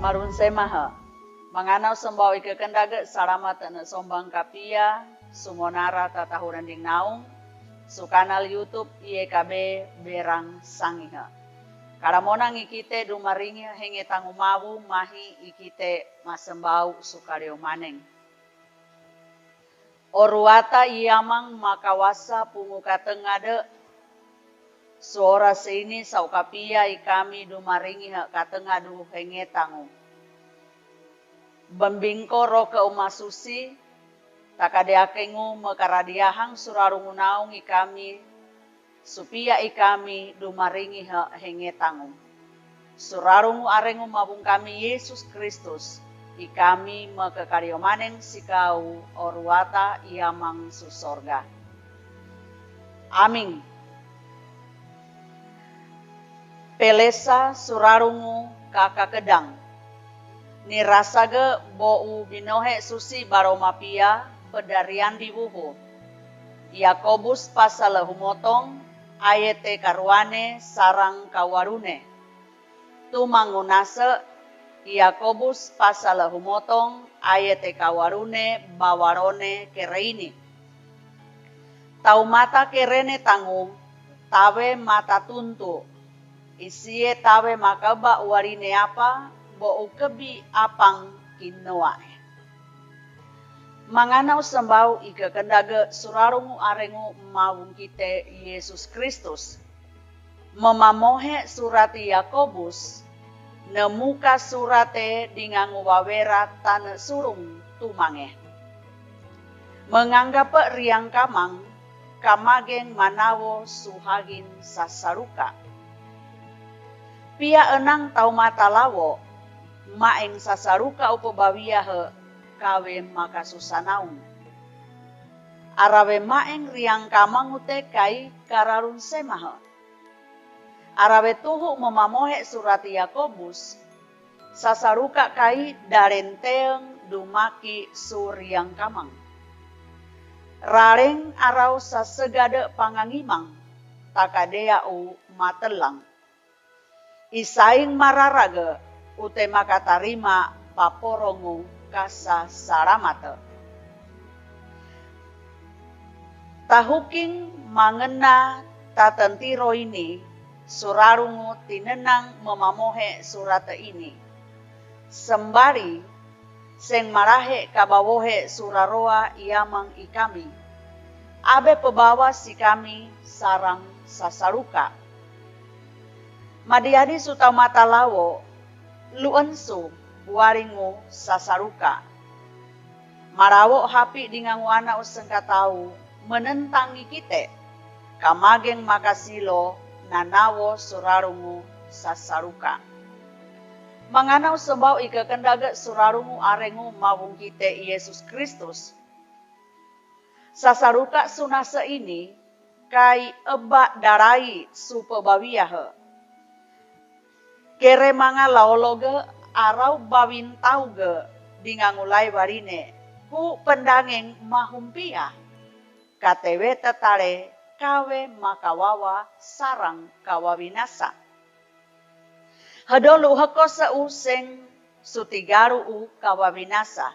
marun semaha. Manganaw sembaw ikekendaga salamat na sombang kapia, sumonara tatahuran ding naung, su kanal YouTube IEKB berang sangiha. Karamonang ikite dumaringi henge tangumawu mahi ikite masembau sukaryo maneng. Oruata iamang makawasa punguka tengade suara seini saukapia ikami dumaringi katengadu henge tangu. Bembingko ro ke umasusi takadeakengu mekaradiahang surarungunaung ikami supia ikami dumaringi henge tangu. Surarungu arengu mabung kami Yesus Kristus ikami mekekario-maneng sikau oruata iamang susorga. Amin. Pelesa surarungu kakak kedang. Ni rasaga bou binohe susi baromapia pedarian dibuhu. Yakobus pasal humotong ayete karuane sarang kawarune. Tumangunase Yakobus pasal humotong ayete kawarune bawarone kereini. Tau mata kerene tangu tawe mata tuntu. Isie tawe makaba warine apa bo ukebi apang kinoae. Manganaw sembau ikekendaga surarungu arengu mawung kite Yesus Kristus. Memamohe surati Yakobus nemuka surate dingangu wawera tane surung tumange. Menganggap riang kamang kamageng manawo suhagin sasaruka. Pia enang tau mata lawo maeng sasaruka upabawiyahe kawe makasusanaung. Arawe maeng riang kamangute kai kararun semahe. Arawe tuhu memamohe surati Yakobus, sasaruka kai darenteeng dumaki suriang kamang. Rareng arau sasegade pangangimang, takadeau matelang. Isaing mararaga, ute makatarima paporongu kasa saramata. Tahuking mangena tatentiro ini, surarungu tinenang memamohe surata ini. Sembari seng marahe kabawohe suraroa iamang ikami. Abe pebawa si kami sarang sasaruka. Madiadi sutamata lawo luensu waringu sasaruka. Marawo hapi dingangu anak usengka tau menentangi kite. Kamageng makasilo nanawo surarungu sasaruka. Manganaw sembau ikekendaga surarungu arengu mawung kite Yesus Kristus. Sasaruka sunase ini kai eba darai supebawiyahe. Kere manga laologe arau bawin tauge dingangulai warine ku pendangeng mahumpia. KTW tetare kawe makawawa sarang kawawinasa. Hadolu hakosa useng sutigaru u kawawinasa.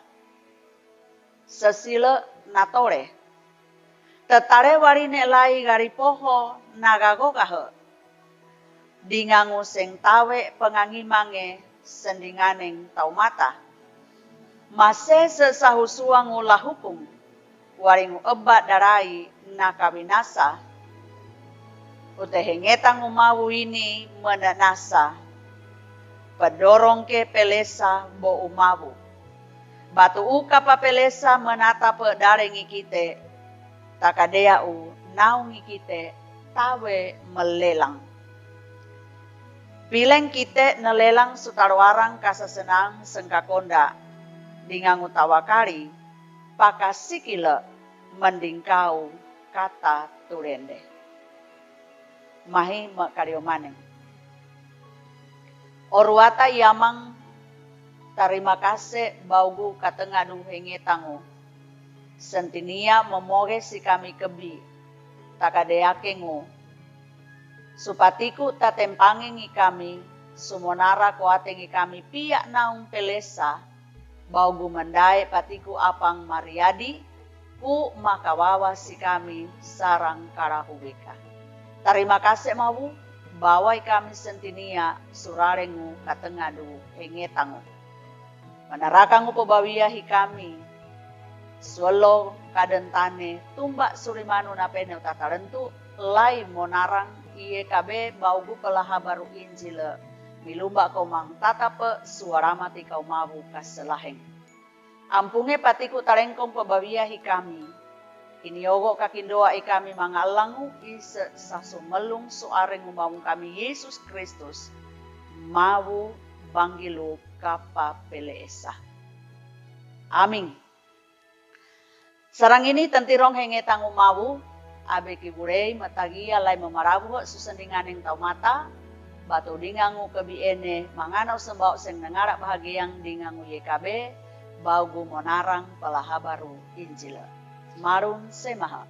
Sesile natore. Tetare warine lai garipoho nagagogahe. Dingangu seng tawe pengangimange sendinganeng taumata. Mase sesahusuang ulah hukum. Waringu eba darai nakawinasa. Utehengetang umawu ini menanasa. Pedorong ke pelesa bo umawu. Batu uka pa pelesa menata pedare ngikite. Takadea u naung ngikite tawe melelang. Pileng kite nelelang sutarwarang kasasenang sengkakonda. Dingangu tawakari, pakasikile mendingkau kata turende. Mahi makariomaneng. Oruata iamang tarima kasih baugu katengadu henge tangu. Sentinia memoge si kami kebi. Takadeakengu. Supatiku tatempangin kami sumonara ko atengi kami piak naung pelesa, bau gumandai patiku apang Mariadi, ku makawawa si kami sarang karahuwika. Terima kasih mawu, bawai kami sentinia surarengu katengadu hengetangu. Manarakangu pebawiahi kami, suelo kadentane tumbak surimanu napene utatarentu, lai monarang iye kabe baugu pelaha baru injile, milumba kau mang tatape suara mati kau mawu kaselaheng. Ampunge patiku tarengkong pebawiahi kami, iniogo kakindoa kami mangalangu ise sasumelung suareng umawung kami Yesus Kristus, mawu banggilu kapa peleesa. Amin. Sarang ini tentirong hengetang umawu, abe kiburei matagia lai memarabu susendinganing tau mata, batu dingangu kebiene manganaw sembau seng nengarak bahagiang dingangu YKB, baugu monarang pelaha baru Injil. Marun semaha.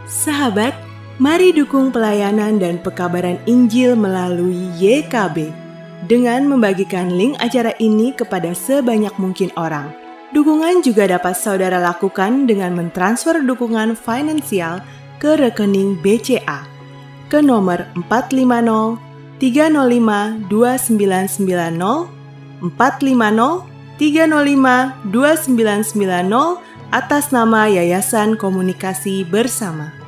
Sahabat, mari dukung pelayanan dan pekabaran Injil melalui YKB dengan membagikan link acara ini kepada sebanyak mungkin orang. Dukungan juga dapat saudara lakukan dengan mentransfer dukungan finansial ke rekening BCA ke nomor 450 305 2990 450 305 2990 atas nama Yayasan Komunikasi Bersama.